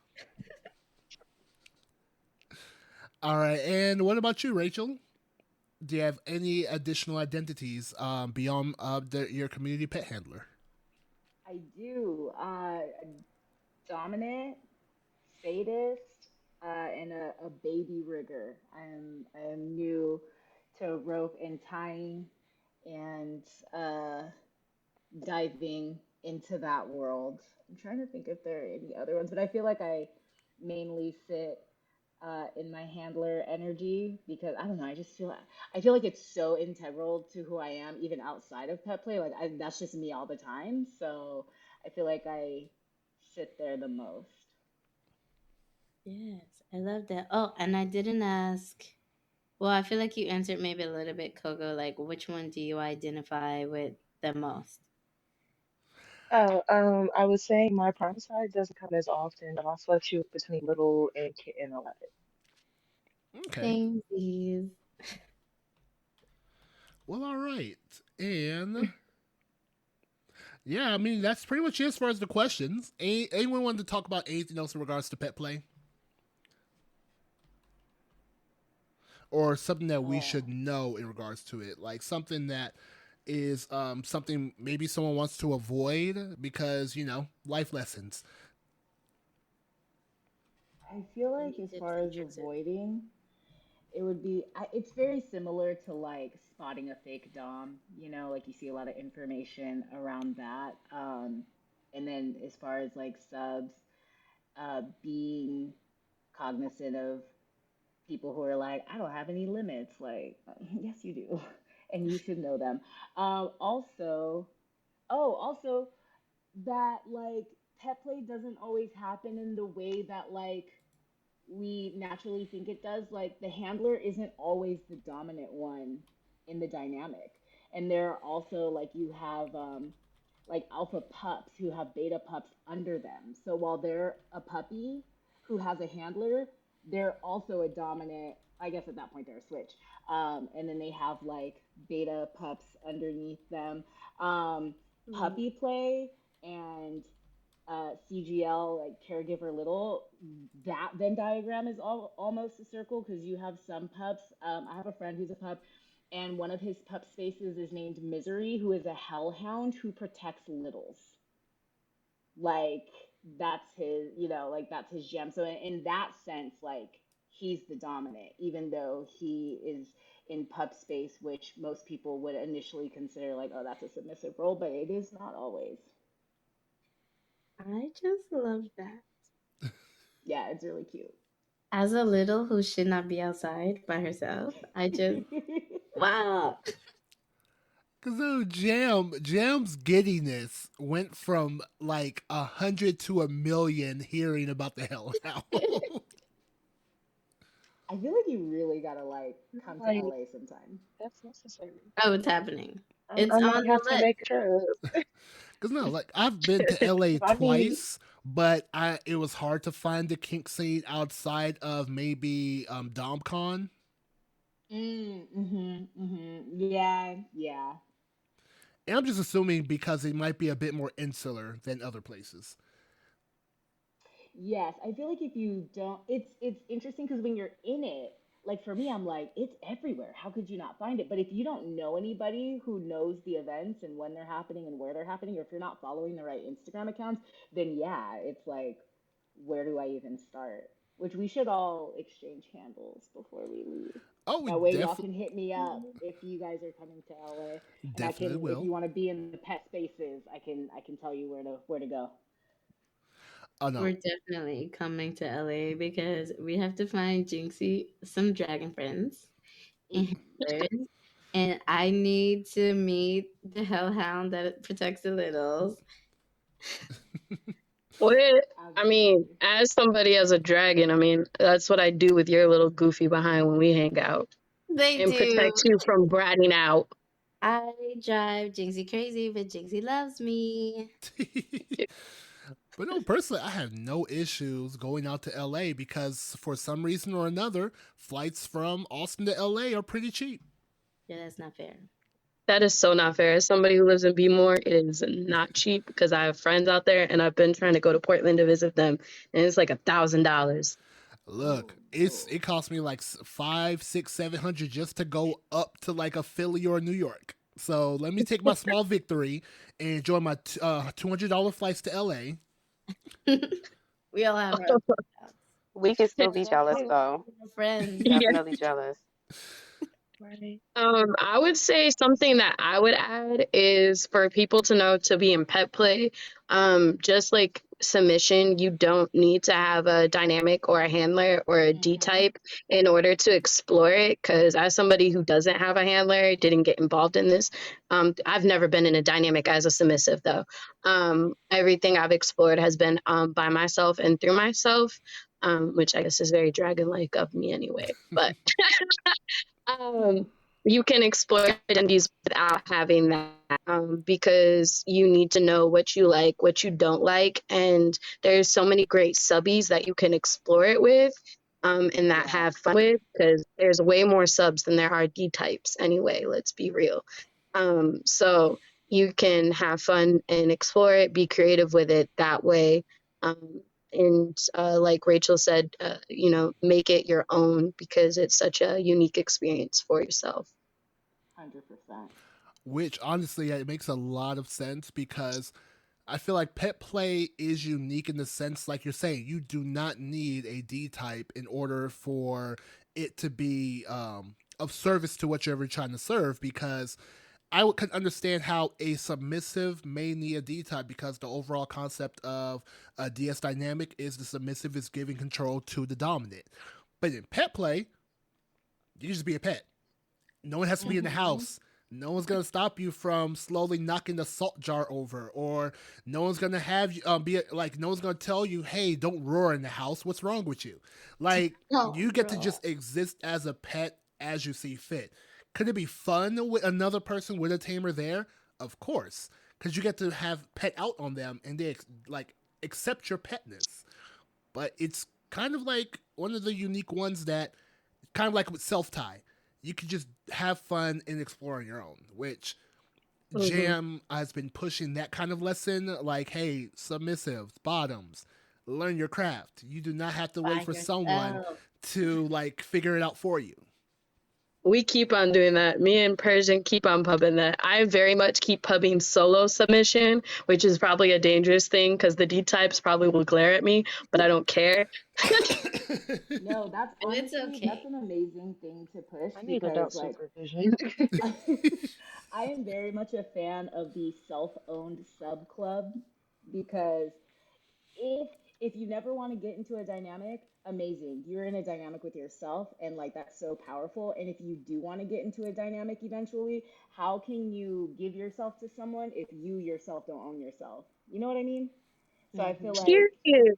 All right, and what about you, Rachel? Do you have any additional identities beyond your community pet handler? I do. Dominant, sadist, and a baby rigger. I am new to rope and tying and diving into that world. I'm trying to think if there are any other ones, but I feel like I mainly sit in my handler energy because I don't know. I feel like it's so integral to who I am, even outside of pet play. Like that's just me all the time. So I feel like I sit there the most. Yes, I love that. Oh, and I didn't ask. Well, I feel like you answered maybe a little bit, Coco. Like, which one do you identify with the most? Oh, I was saying my prime side doesn't come as often, but I'll fluctuate between little and kitten a lot. Okay. Same, please. Well, all right, and yeah, I mean that's pretty much it as far as the questions. Anyone wanted to talk about anything else in regards to pet play, or something that we Oh, should know in regards to it, like something that is something maybe someone wants to avoid because life lessons. I feel You like as did far as answer. avoiding, it would be it's very similar to like spotting a fake dom, like you see a lot of information around that. And then as far as like subs, being cognizant of people who are like, I don't have any limits. Like, yes, you do, and you should know them. Also, also that like pet play doesn't always happen in the way that like we naturally think it does. Like the handler isn't always the dominant one in the dynamic. And there are also like you have like alpha pups who have beta pups under them. So while they're a puppy who has a handler, they're also a dominant. I guess at that point they're a switch. And then they have like beta pups underneath them. Um, Mm. Puppy play and CGL, like caregiver little, that Venn diagram is almost a circle because you have some pups. I have a friend who's a pup, and one of his pup spaces is named Misery, who is a hellhound who protects littles. Like that's his, like that's his gem. So in that sense, like he's the dominant, even though he is in pup space, which most people would initially consider like, oh, that's a submissive role, but it is not always. I just love that. Yeah, it's really cute. As a little who should not be outside by herself, I just wow. Cause no Jam's giddiness went from like 100 to 1,000,000 hearing about the hellhound. I feel like you really gotta like come to Like LA sometime. that's necessary. Oh, it's happening. I, It's I on might have the to list. make a trip. Cause no, like I've been to LA If I need, twice, but it was hard to find the kink scene outside of maybe DomCon. Yeah, yeah. And I'm just assuming because it might be a bit more insular than other places. Yes, I feel like if you don't, it's interesting because when you're in it, like for me, I'm like, it's everywhere. How could you not find it? But if you don't know anybody who knows the events and when they're happening and where they're happening, or if you're not following the right Instagram accounts, then yeah, it's like, where do I even start? Which we should all exchange handles before we leave. Oh, we That way, y'all can hit me up if you guys are coming to LA, and I definitely can, if will. you want to be in the pet spaces, I can tell you where to go. Oh We're no. definitely coming to LA because we have to find Jinxie some dragon friends and handlers. And I need to meet the hellhound that protects the littles. What? I mean, Absolutely. as somebody as a dragon, I mean, that's what I do with your little goofy behind when we hang out They and do. protect you from bratting out. I drive Jinxie crazy, but Jinxie loves me. But no, personally, I have no issues going out to LA because for some reason or another, flights from Austin to LA are pretty cheap. Yeah, that's not fair. That is so not fair. As somebody who lives in Bmore, it is not cheap because I have friends out there and I've been trying to go to Portland to visit them, and it's like $1,000. Oh Look, it no. cost me like five, six, 700 just to go up to like a Philly or New York. So let me take my small victory and enjoy my $200 flights to LA. We all have our ups and downs. We can still be jealous Exactly. though. We're friends. Yeah. Definitely jealous. Right. I would say something that I would add is for people to know to be in pet play. Just like submission, you don't need to have a dynamic or a handler or a D Mm-hmm. type in order to explore it. Because as somebody who doesn't have a handler, didn't get involved in this, I've never been in a dynamic as a submissive though. Everything I've explored has been by myself and through myself, which I guess is very dragon like of me anyway. But um, you can explore identities without having that because you need to know what you like, what you don't like, and there's so many great subbies that you can explore it with and that Yeah. have fun with because there's way more subs than there are D types anyway. Let's be real. So you can have fun and explore it, be creative with it that way. And like Rachel said, make it your own because it's such a unique experience for yourself. 100%. Which honestly, it makes a lot of sense because I feel like pet play is unique in the sense, like you're saying, you do not need a D type in order for it to be of service to what you're ever trying to serve. Because could understand how a submissive may need a D type because the overall concept of a DS dynamic is the submissive is giving control to the dominant. But in pet play, you just be a pet. No one has to be in the Mm-hmm. house. No one's gonna stop you from slowly knocking the salt jar over, or no one's gonna have you be like, no one's gonna tell you, "Hey, don't roar in the house. What's wrong with you?" Like Oh, you get to bro. just exist as a pet as you see fit. Could it be fun with another person with a tamer there? Of course, because you get to have pet out on them and they like accept your petness. But it's kind of like one of the unique ones that kind of like with self tie, you can just have fun and explore on your own. Which Hmm. Jam has been pushing that kind of lesson. Like, hey, submissives, bottoms, learn your craft. You do not have to wait By for someone yourself. to like figure it out for you. We keep on doing that. Me and Persian keep on pubbing that. I very much keep pubbing solo submission, which is probably a dangerous thing because the D types probably will glare at me, but I don't care. No, that's And it's honestly that's okay. an amazing thing to push I need because adult supervision. I am very much a fan of the self-owned sub club because if if you never want to get into a dynamic, amazing. You're in a dynamic with yourself and like that's so powerful. And if you do want to get into a dynamic eventually, how can you give yourself to someone if you yourself don't own yourself? You know what I mean? So I feel Hmm. like Period.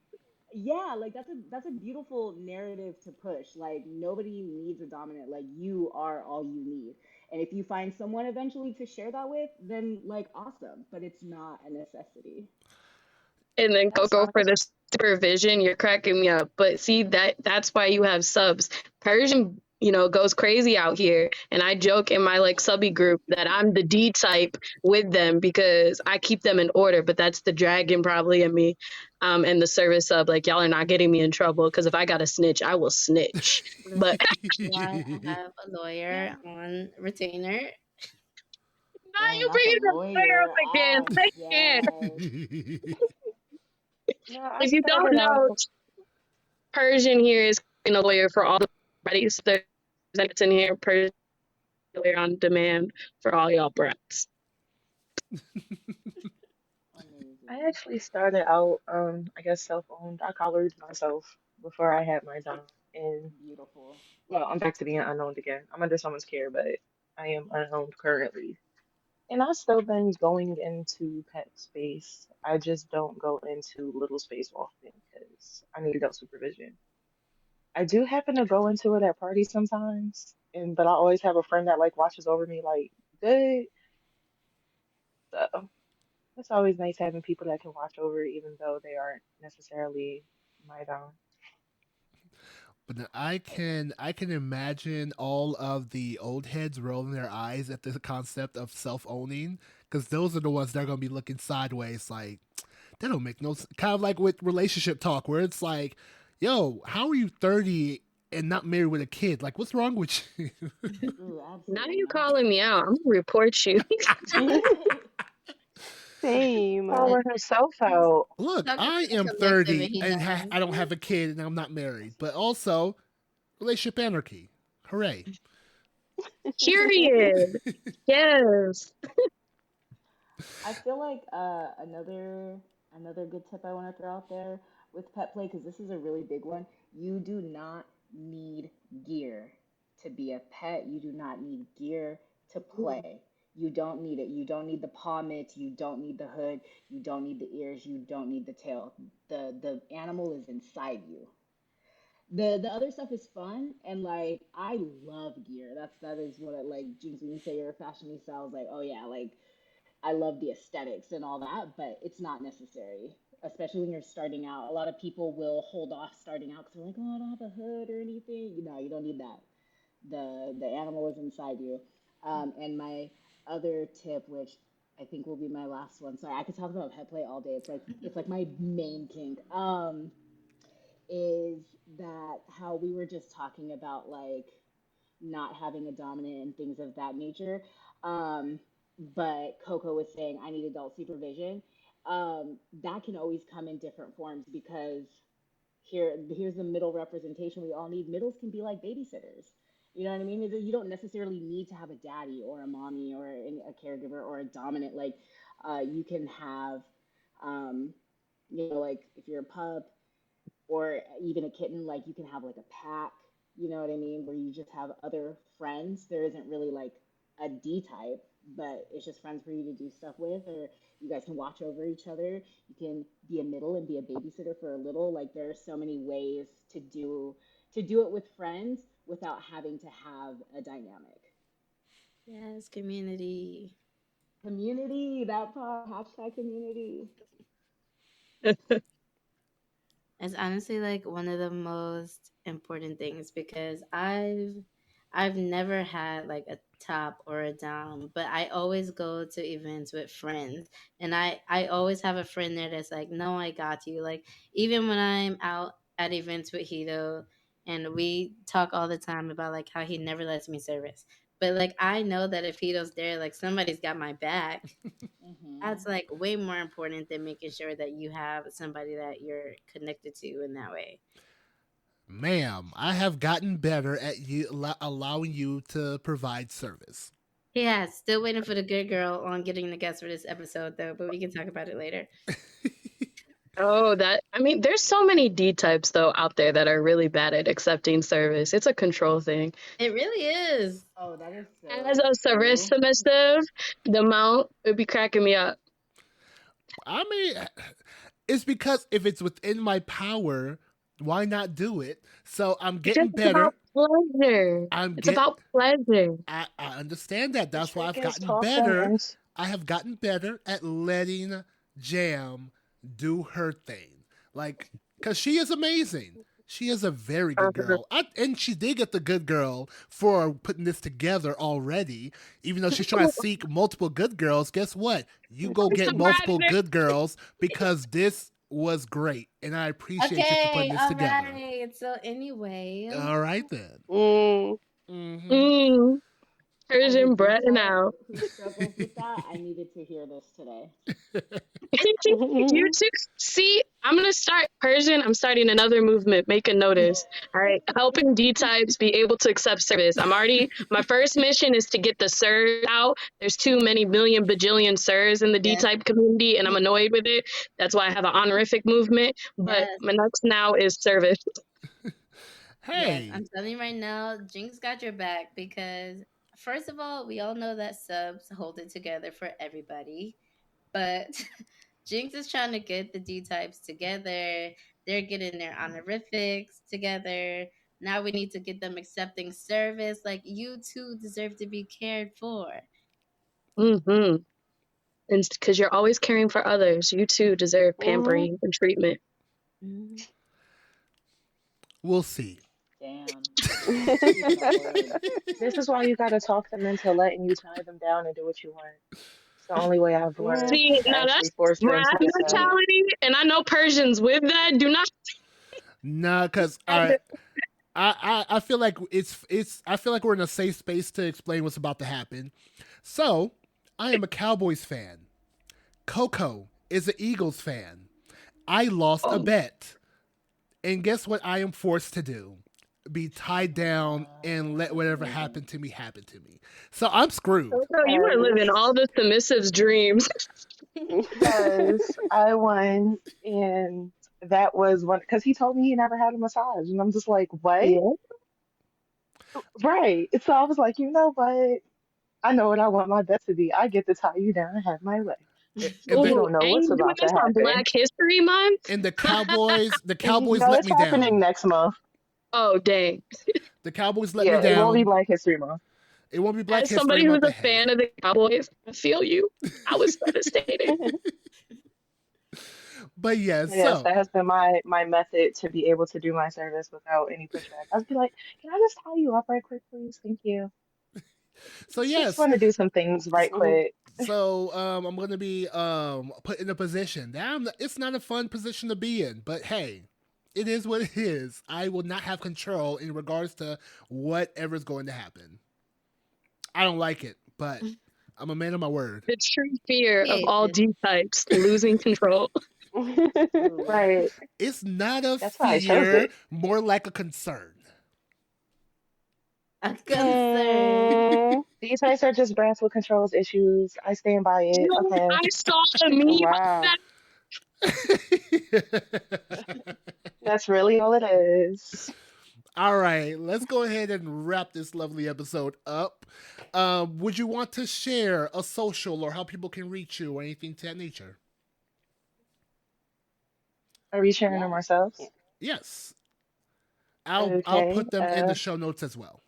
yeah, like that's a beautiful narrative to push. Like nobody needs a dominant, like you are all you need. And if you find someone eventually to share that with, then like awesome, but it's not a necessity. And then That's go for honest. the supervision. You're cracking me up. But see that's why you have subs. Persian, goes crazy out here. And I joke in my like subby group that I'm the D type with them because I keep them in order. But that's the dragon probably in me. And the service sub, like y'all are not getting me in trouble because if I got to snitch, I will snitch. But Why I have a lawyer on retainer. now Dang, you not the bringing the fire lawyer. up again. Ah, I can't. yes. No, I If you don't started know, out. Persian here is a lawyer for all the parties. There's in here. Persian lawyer on demand for all y'all brats. I Amazing. actually started out, I guess self-owned. I collared myself before I had my job, and Beautiful. well, I'm back to being unowned again. I'm under someone's care, but I am unowned currently. And I've still been going into pet space. I just don't go into little space often because I need adult supervision. I do happen to go into it at parties sometimes, and but I always have a friend that like watches over me like good. So it's always nice having people that can watch over even though they aren't necessarily my own. But I can imagine all of the old heads rolling their eyes at the concept of self owning, because those are the ones that are gonna be looking sideways like that don't make no kind of like with relationship talk where it's like, yo, how are you 30 and not married with a kid? Like, what's wrong with you? Ooh, Now absolutely you not. calling me out. I'm gonna report you. Same. Calling herself He's out. Look, talking I from the am collective and 30 he and knows. I don't have a kid and I'm not married, but also relationship anarchy. Hooray. Period. Yes. I feel like another good tip I want to throw out there with pet play, because this is a really big one. You do not need gear to be a pet. You do not need gear to play. You don't need it. You don't need the paw mitts. You don't need the hood. You don't need the ears. You don't need the tail. The animal is inside you. The other stuff is fun, and like I love gear. That is what I like. Jinx, when you say you're a fashionista, I was like, oh yeah, like I love the aesthetics and all that, but it's not necessary, especially when you're starting out. A lot of people will hold off starting out because they're like, oh, I don't have a hood or anything. You know, you don't need that. The animal is inside you. And my other tip, which I think will be my last one. Sorry, I could talk about pet play all day. It's like my main kink. Is that how we were just talking about like not having a dominant and things of that nature. Um, but Coco was saying I need adult supervision. That can always come in different forms because here's the middle representation we all need. Middles can be like babysitters. You know what I mean? You don't necessarily need to have a daddy or a mommy or a caregiver or a dominant. Like you can have, um, like if you're a pup or even a kitten, like you can have like a pack, you know what I mean, where you just have other friends. There isn't really like a D type, but it's just friends for you to do stuff with, or you guys can watch over each other. You can be a middle and be a babysitter for a little. Like there are so many ways to do it with friends without having to have a dynamic. Yes, community. Community, that part, hashtag community. It's honestly like one of the most important things because I've never had like a top or a dom, but I always go to events with friends and I always have a friend there that's like, "No, I got you." Like even when I'm out at events with Hedo and we talk all the time about like how he never lets me service. But like I know that if Hedo's there, like somebody's got my back. Hmm. That's like way more important than making sure that you have somebody that you're connected to in that way. Ma'am, I have gotten better at allowing you to provide service. Yeah, still waiting for the good girl on getting the guest for this episode though, but we can talk about it later. Oh, that I mean, there's so many D types though out there that are really bad at accepting service. It's a control thing. It really is. Oh, that is As so a service true. submissive, the amount would be cracking me up. I mean, it's because if it's within my power, why not do it? So I'm Because getting it's about better. pleasure. I'm It's get about pleasure. I understand that. The That's why trick I've is gotten talk them better. into. I have gotten better at letting Jam do her thing. Like, because she is amazing. She is a very good Uh-huh. girl. And she did get the good girl for putting this together already. Even though she's trying to seek multiple good girls, guess what? You go I'm so get proud of multiple her. good girls because this was great. And I appreciate you for putting Okay, this all together. right. So anyway, All right, then. Mm. Mm-hmm. Mm, As a Persian D button type out. who struggles with that, I needed to hear this today. You too. See, I'm gonna start Persian. I'm starting another movement. Make a notice. All right, helping D types be able to accept service. I'm already. My first mission is to get the sirs out. There's too many million bajillion sirs in the D yes, type community, and I'm annoyed with it. That's why I have an honorific movement. But yes, my next now is service. yes. Hey. I'm telling you right now, Jinx got your back because First of all, we all know that subs hold it together for everybody, but Jinx is trying to get the D types together. They're getting their honorifics together. Now we need to get them accepting service. Like, you two deserve to be cared for. Mm-hmm. And because you're always caring for others, you too deserve pampering and treatment. Mhm. We'll see. Damn. This is why you gotta talk them into letting you tie them down and do what you want. It's the only way I've learned See, to now actually that's force them Brad to decide. mentality, and I know Persians with that do not. Nah, because I feel like I feel like we're in a safe space to explain what's about to happen. So I am a Cowboys fan. Coco is an Eagles fan. I lost a bet. And guess what I am forced to do? Be tied down and let whatever happen to me happen to me. So I'm screwed. So you are living all the submissive's dreams. Because I won, and that was one. Because he told me he never had a massage, and I'm just like, what? Yeah. Right. So I was like, you know what? I know what I want my bet to be. I get to tie you down and have my way. And You the, Ooh, don't know and what's you doing about to this on happen. Black History Month? and the Cowboys No, let it's me happening down. next month. Oh, dang. The Cowboys let me Yeah, it won't be down. Black History Month. It won't be Black As History somebody who's Month, a but hey. fan of the Cowboys, I feel you. I was devastated. But yeah, Yes, so that has been my method to be able to do my service without any pushback. I'll be like, can I just tie you up right quick, please? Thank you. Just yes. want to do some things right quick. So I'm gonna be put in a position. Now it's not a fun position to be in, but hey, it is what it is. I will not have control in regards to whatever's going to happen. I don't like it, but I'm a man of my word. The true fear of Yes, all yes. D types, losing control. Ooh. Right. It's not a That's why I chose fear, it. more like a concern. A concern. These guys are just brats with controls issues. I stand by it. Okay. I saw a meme Wow. that That's really all it is. All right, let's go ahead and wrap this lovely episode up. Would you want to share a social or how people can reach you or anything to that nature? Are we sharing them Yeah. ourselves? Yes. I'll Okay. put them in the show notes as well.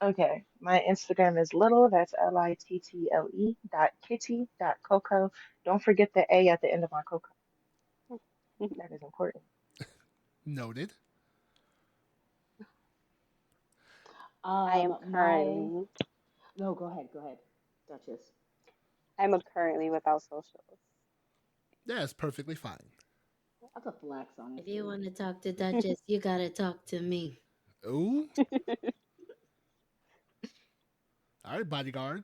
Okay. My Instagram is little. That's LITTLE .kitty.coco. Don't forget the A at the end of my coco. That is important. Noted. I am currently No, go ahead, Duchess. I'm currently without socials. That's perfectly fine. That's a flex, If honestly. you want to talk to Duchess, you gotta talk to me. Ooh. All right, bodyguard.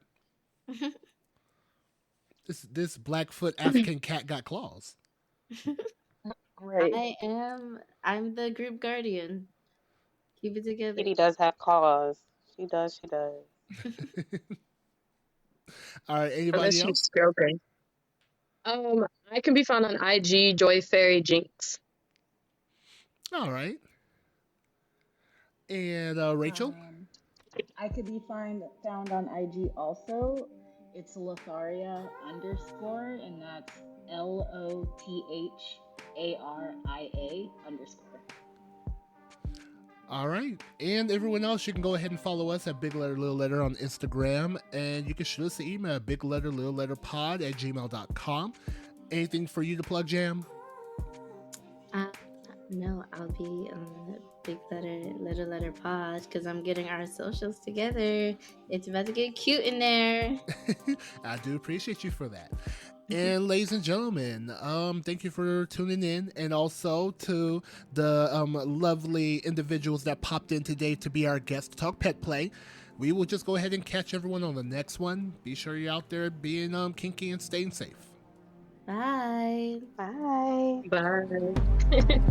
This Blackfoot African cat got claws. Right. I'm the group guardian. Keep it together. Kitty does have claws. She does. All right, anybody unless you else? stroking. I can be found on IG, Joy Fairy Jinx. All right. And Rachel? I could be found on IG also. It's Lotharia _, and that's LOTHARIA_. All right. And everyone else, you can go ahead and follow us at Big Letter Little Letter on Instagram. And you can shoot us an email at bigletterlittleletterpod@gmail.com. Anything for you to plug, Jam? No, I'll be on the Big Letter Little Letter Pod because I'm getting our socials together. It's about to get cute in there. I do appreciate you for that. And ladies and gentlemen, thank you for tuning in, and also to the lovely individuals that popped in today to be our guests to talk pet play. We will just go ahead and catch everyone on the next one. Be sure you're out there being kinky and staying safe. Bye. Bye. Bye.